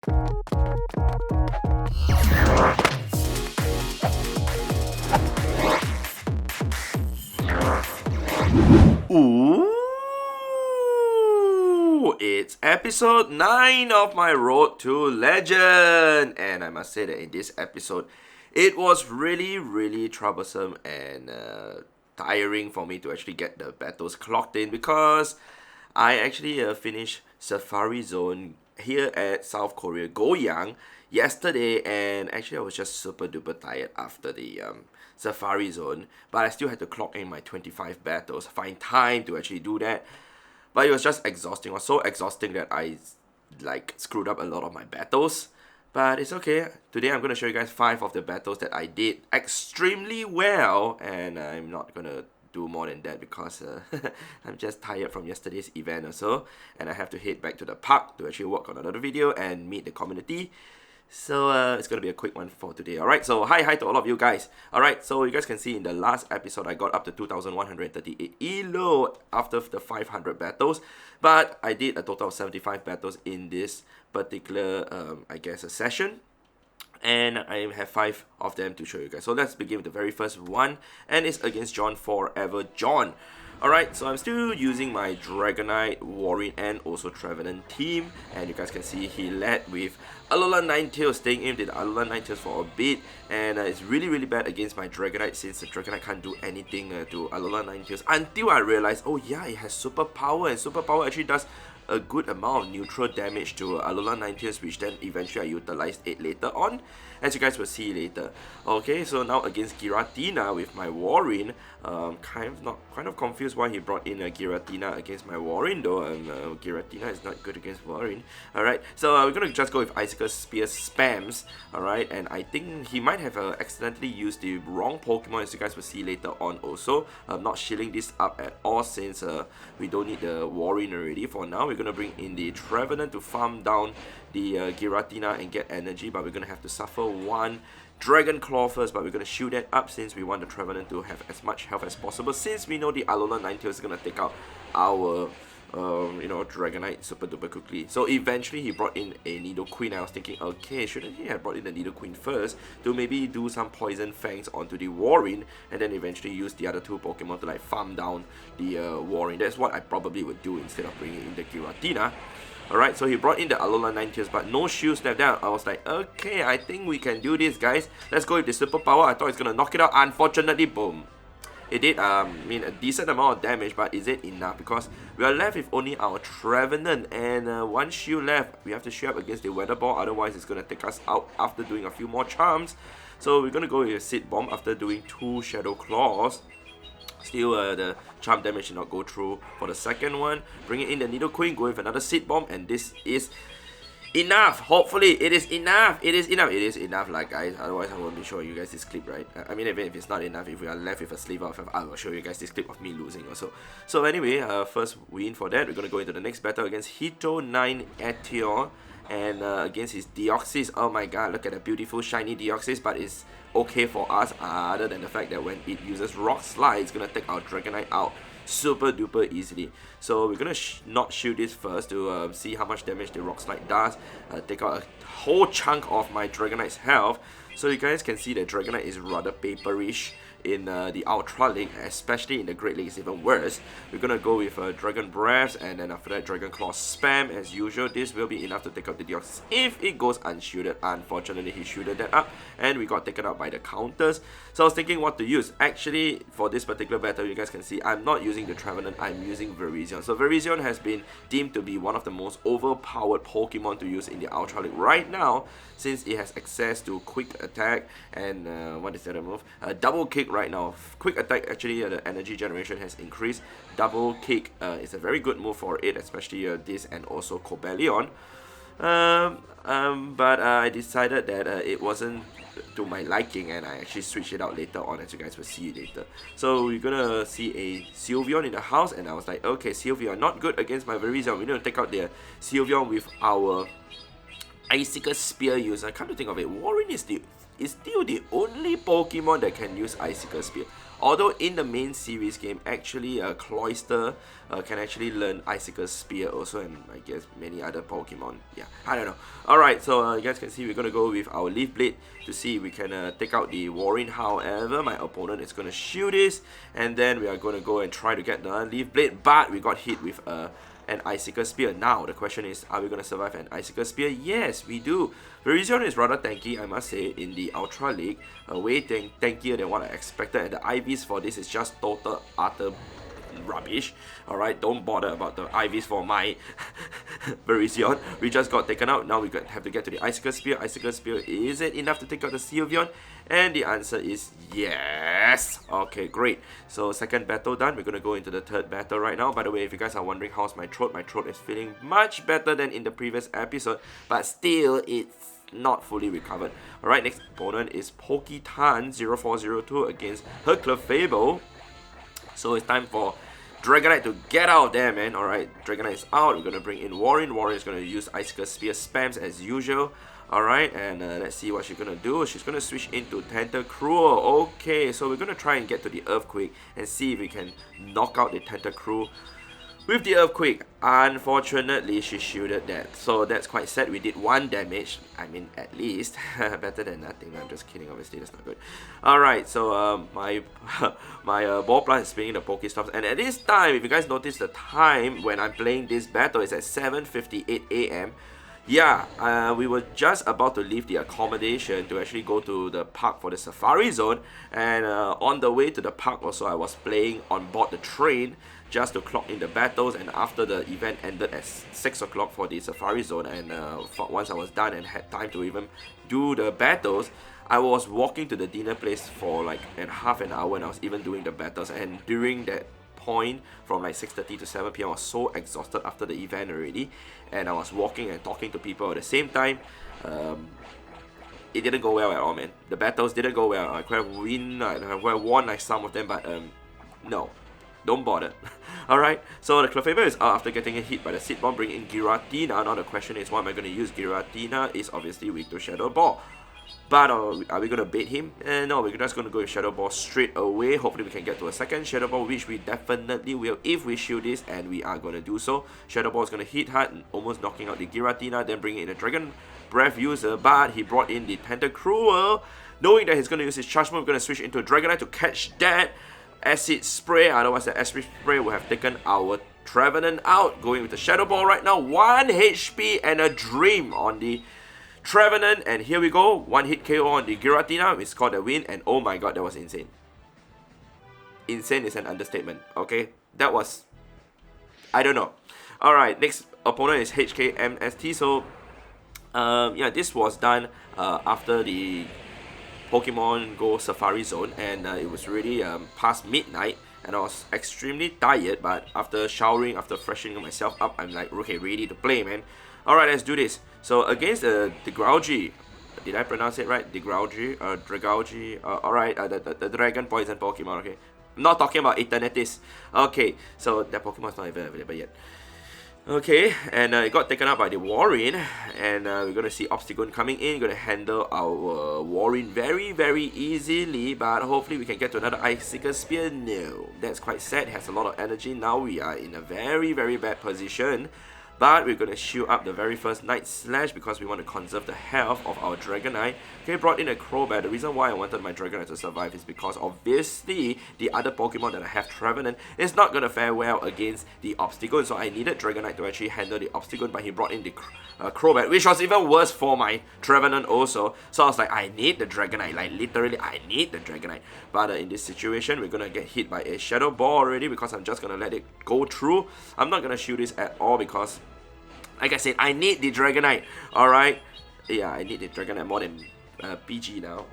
Ooh, it's episode 9 of my road to legend, and I must say that in this episode, it was really troublesome and tiring for me to actually get the battles clocked in, because I actually finished Safari Zone here at South Korea, Goyang, yesterday, and actually I was just super duper tired after the Safari Zone, but I still had to clock in my 25 battles, find time to actually do that. But it was just exhausting. It was so exhausting that I screwed up a lot of my battles. But it's okay. Today I'm going to show you guys 5 of the battles that I did extremely well, and I'm not going to do more than that because I'm just tired from yesterday's event or so, and I have to head back to the park to actually work on another video and meet the community. So it's gonna be a quick one for today. Alright, so hi to all of you guys. Alright, so you guys can see in the last episode I got up to 2138 elo after the 500 battles, but I did a total of 75 battles in this particular I guess a session, and I have 5 of them to show you guys. So let's begin with the very first one, and it's against John Forever John. Alright, so I'm still using my Dragonite, Warren, and also Trevenant team, and you guys can see he led with Alolan Ninetales, staying in with Alolan Ninetales for a bit, and it's really bad against my Dragonite, since the Dragonite can't do anything to Alolan Ninetales until I realized, oh yeah, it has super power, and super power actually does a good amount of neutral damage to Alolan Ninetales, which then eventually I utilized it later on, as you guys will see later. Okay, so now against Giratina with my Warren, kind of confused why he brought in a Giratina against my Warren though. Giratina is not good against Warren. Alright, so we're gonna just go with Icicle Spear spams. Alright, and I think he might have accidentally used the wrong Pokemon, as you guys will see later on also. I'm not shielding this up at all, since we don't need the Warren already. For now, we're gonna bring in the Trevenant to farm down the Giratina and get energy, but we're gonna have to suffer one Dragon Claw first, but we're gonna shield that up since we want the Trevenant to have as much health as possible, since we know the Alolan Ninetales is gonna take out our Dragonite super duper quickly. So eventually he brought in a Nidoqueen. I was thinking, okay, shouldn't he have brought in the Nidoqueen first to maybe do some Poison Fangs onto the Warren, and then eventually use the other 2 Pokemon to farm down the Warren. That's what I probably would do instead of bringing in the Giratina. Alright, so he brought in the Alolan Ninetales, but no shields left down. I was like, okay, I think we can do this, guys. Let's go with the superpower. I thought it's gonna knock it out. Unfortunately, boom. It did a decent amount of damage, but is it enough? Because we are left with only our Trevenant and 1 shield left. We have to shield up against the Weather Ball, otherwise it's gonna take us out after doing a few more charms. So we're gonna go with a Seed Bomb after doing 2 Shadow Claws. Still, the charm damage did not go through for the second one. Bringing in the Nidoqueen, go with another Seed Bomb, and this is enough. Hopefully, it is enough. It is enough, like, guys. Otherwise, I won't be showing you guys this clip, right? I mean, even if it's not enough, if we are left with a sliver of, I will show you guys this clip of me losing also. So anyway, first win for that. We're gonna go into the next battle against Hito 9 Eteor. And against his Deoxys. Oh my god, look at the beautiful shiny Deoxys, but it's okay for us, other than the fact that when it uses Rock Slide, it's gonna take our Dragonite out super duper easily. So we're gonna not shoot this first to see how much damage the Rock Slide does. Take out a whole chunk of my Dragonite's health. So you guys can see that Dragonite is rather paperish in the Ultra League, especially in the Great League it's even worse. We're gonna go with Dragon Breath, and then after that Dragon Claw spam as usual. This will be enough to take out the Deoxys if it goes unshielded. Unfortunately, he shielded that up, and we got taken out by the counters. So I was thinking what to use. Actually, for this particular battle, you guys can see I'm not using the Trevenant, I'm using Virizion. So Virizion has been deemed to be one of the most overpowered Pokemon to use in the Ultra League right now, since it has access to Quick Attack and what is the other move? Double Kick right now. Quick Attack, actually the energy generation has increased. Double Kick is a very good move for it, especially this and also Cobalion. But I decided that it wasn't to my liking, and I actually switched it out later on, as you guys will see later. So we're gonna see a Sylveon in the house, and I was like, okay, Sylveon not good against my Virizion. We're gonna take out the Sylveon with our Icicle Spear user. Come to think of it, Warren is still the only Pokemon that can use Icicle Spear. Although in the main series game, actually Cloyster can actually learn Icicle Spear also, and I guess many other Pokemon. Yeah, I don't know. Alright, so you guys can see we're going to go with our Leaf Blade to see if we can take out the Warren. However, my opponent is going to shield this, and then we are going to go and try to get the Leaf Blade, but we got hit with an Icicle Spear. Now, the question is, are we going to survive an Icicle Spear? Yes, we do. Virizion is rather tanky, I must say, in the Ultra League. Way tankier than what I expected, and the IVs for this is just total, utter rubbish. Alright, don't bother about the IVs for my Virizion. We just got taken out. Now we have to get to the Icicle Spear. Icicle Spear, is it enough to take out the Sylveon? And the answer is yes. Okay, great. So second battle done. We're going to go into the third battle right now. By the way, if you guys are wondering how's my throat is feeling much better than in the previous episode, but still it's not fully recovered. Alright, next opponent is Poketan0402 against Clefable. So it's time for Dragonite to get out of there, man. Alright, Dragonite is out. We're going to bring in Warren. Warren is going to use Icicle Spear spams as usual. Alright, and let's see what she's going to do. She's going to switch into Tentacruel. Okay, so we're going to try and get to the Earthquake and see if we can knock out the Tentacruel with the Earthquake. Unfortunately, she shielded that. So that's quite sad. We did 1 damage. I mean, at least. Better than nothing. I'm just kidding. Obviously, that's not good. Alright, so my Ball Plant is spinning the Pokestops. And at this time, if you guys notice the time when I'm playing this battle, it's at 7:58 AM. Yeah, we were just about to leave the accommodation to actually go to the park for the Safari Zone, and on the way to the park also I was playing on board the train just to clock in the battles, and after the event ended at 6 o'clock for the Safari Zone, and once I was done and had time to even do the battles, I was walking to the dinner place for like half an hour, and I was even doing the battles. And during that point from like 6:30 to 7 PM, I was so exhausted after the event already, and I was walking and talking to people at the same time. It didn't go well at all, man. The battles didn't go well. I could have won like some of them, but no, don't bother. Alright, so the Clefable is out after getting hit by the Seed Bomb, bringing in Giratina. Now the question is, what am I going to use? Giratina is obviously weak to Shadow Ball. But are we going to bait him? No, we're just going to go with Shadow Ball straight away. Hopefully we can get to a second Shadow Ball, which we definitely will if we shield this, and we are going to do so. Shadow Ball is going to hit hard, almost knocking out the Giratina, then bringing in a Dragon Breath user, but he brought in the Tentacruel. Knowing that he's going to use his Charge Move, we're going to switch into Dragonite to catch that Acid Spray. Otherwise the Acid Spray will have taken our Trevenant out. Going with the Shadow Ball right now. 1 HP and a Dream on the Trevenant, and here we go. 1 hit KO on the Giratina. We scored a win, and oh my god, that was insane. Insane is an understatement, okay? That was, I don't know. Alright, next opponent is hkmst. So yeah, this was done after the Pokemon GO Safari Zone, and it was really past midnight, and I was extremely tired, but after showering, after freshening myself up, I'm like, okay, ready to play, man. Alright, let's do this. So against the Degraugy, did I pronounce it right? Degraugy, Dragaugy, alright, the Dragon Poison Pokemon, okay. I'm not talking about Eternatus. Okay, so that Pokemon is not even available yet. Okay, and it got taken out by the Warren, and we're going to see Obstagoon coming in, going to handle our Warren very, very easily, but hopefully we can get to another Icicle Spear. No, that's quite sad. It has a lot of energy. Now we are in a very, very bad position. But we're going to shield up the very first Night Slash because we want to conserve the health of our Dragonite. Okay, brought in a Crobat. The reason why I wanted my Dragonite to survive is because obviously the other Pokemon that I have, Trevenant, is not going to fare well against the Obstagoon. So I needed Dragonite to actually handle the Obstagoon, but he brought in the Crobat, which was even worse for my Trevenant also. So I was like, I need the Dragonite. Like literally, I need the Dragonite. But in this situation, we're going to get hit by a Shadow Ball already because I'm just going to let it go through. I'm not going to shield this at all because, like I said, I need the Dragonite. Alright. Yeah, I need the Dragonite more than PG now.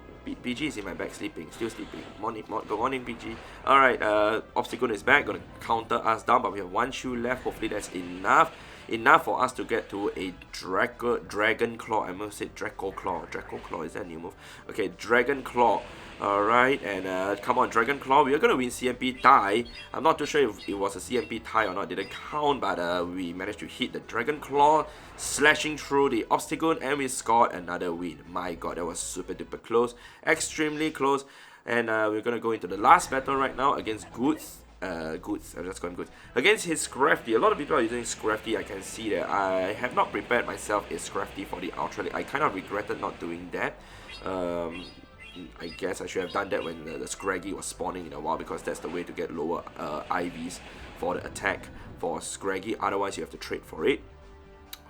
PG is in my bag sleeping. Still sleeping. Good morning, PG. Alright, Obstagoon is back. Gonna counter us down, but we have 1 shoe left. Hopefully that's enough. enough for us to get to a Dragon Claw. I must say Draco Claw. Draco Claw, is that a new move? Okay, Dragon Claw. Alright, and come on, Dragon Claw. We are going to win CMP tie. I'm not too sure if it was a CMP tie or not. Didn't count, but we managed to hit the Dragon Claw, slashing through the obstacle, and we scored another win. My god, that was super duper close. Extremely close. And we're going to go into the last battle right now against Goods. Goods, I'll just call him Goods. Against his Scrafty. A lot of people are using Scrafty. I can see that. I have not prepared myself a Scrafty for the Ultra League. I kind of regretted not doing that. I guess I should have done that when the Scraggy was spawning in a while, because that's the way to get lower IVs for the attack for Scraggy. Otherwise, you have to trade for it.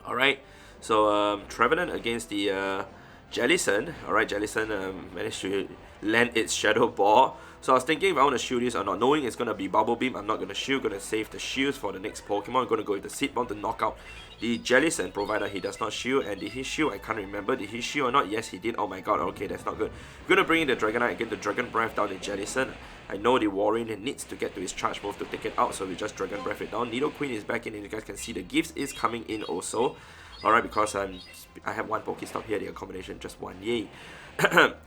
Alright, so Trevenant against the Jellison. Alright, Jellison managed to land its Shadow Ball. So I was thinking if I want to shield this or not. Knowing it's going to be Bubble Beam, I'm not going to shield. Going to save the shields for the next Pokemon. I'm going to go with the Seed Bomb to knock out the Jellison, provided he does not shield. And did he shield? I can't remember. Did he shield or not? Yes, he did. Oh my god. Okay, that's not good. We're going to bring in the Dragonite and get the Dragon Breath down the Jellison. I know the Warrior needs to get to his charge move to take it out, so we just Dragon Breath it down. Nidoqueen is back in, and you guys can see the gifts is coming in also. Alright, because I have one Pokestop here, the accommodation just one, yay.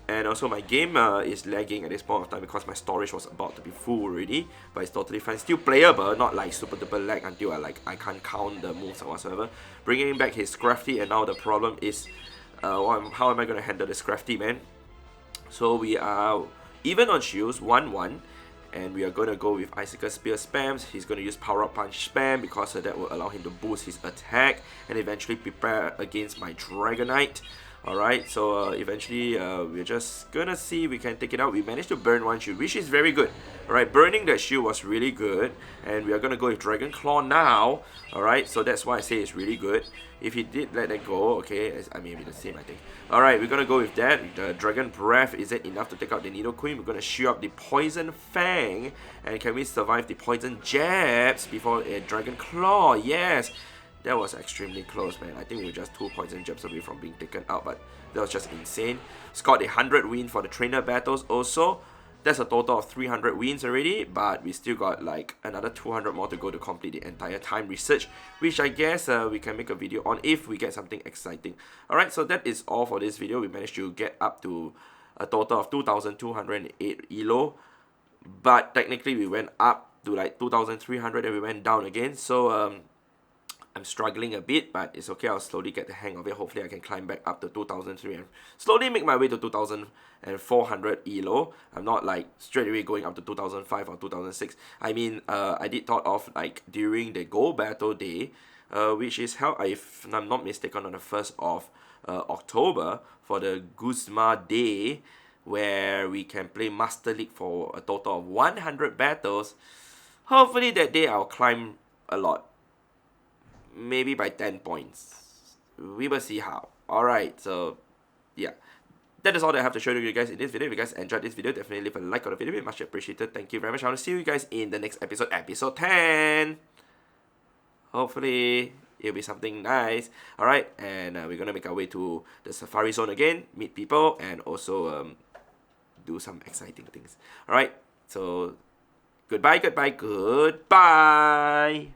And also my game is lagging at this point of time because my storage was about to be full already, but it's totally fine. Still playable, not like super duper lag until I can't count the moves or whatsoever. Bringing back his Scrafty, and now the problem is how am I going to handle the Scrafty, man? So we are even on shields, 1-1. And we are going to go with Icicle Spear spams. He's going to use Power Up Punch spam because that will allow him to boost his attack and eventually prepare against my Dragonite. Alright, so eventually we're just going to see if we can take it out. We managed to burn one shield, which is very good. Alright, burning that shield was really good. And we are going to go with Dragon Claw now. Alright, so that's why I say it's really good. If he did let that go, okay, I mean, the same, I think. Alright, we're going to go with that. The Dragon Breath, is it enough to take out the Nidoqueen? We're going to shield up the Poison Fang. And can we survive the Poison Jabs before a Dragon Claw? Yes! That was extremely close, man. I think we were just 2 Poison Jabs away from being taken out, but that was just insane. Scored a 100 win for the trainer battles also. That's a total of 300 wins already, but we still got like another 200 more to go to complete the entire time research, which I guess we can make a video on if we get something exciting. Alright, so that is all for this video. We managed to get up to a total of 2,208 elo, but technically we went up to like 2,300 and we went down again, so I'm struggling a bit, but it's okay. I'll slowly get the hang of it. Hopefully I can climb back up to 2,300 and slowly make my way to 2,400 elo. I'm not like straight away going up to 2,005 or 2,006. I mean, I did thought of like during the Go Battle Day, which is held, if I'm not mistaken, on the 1st of October for the Guzma Day, where we can play Master League for a total of 100 battles. Hopefully that day I'll climb a lot. Maybe by 10 points. We will see how. Alright, so yeah. That is all that I have to show you guys in this video. If you guys enjoyed this video, definitely leave a like on the video. It's much appreciated. Thank you very much. I want to see you guys in the next episode, episode 10. Hopefully, it'll be something nice. Alright, and we're going to make our way to the Safari Zone again, meet people, and also do some exciting things. Alright, so goodbye, goodbye, goodbye.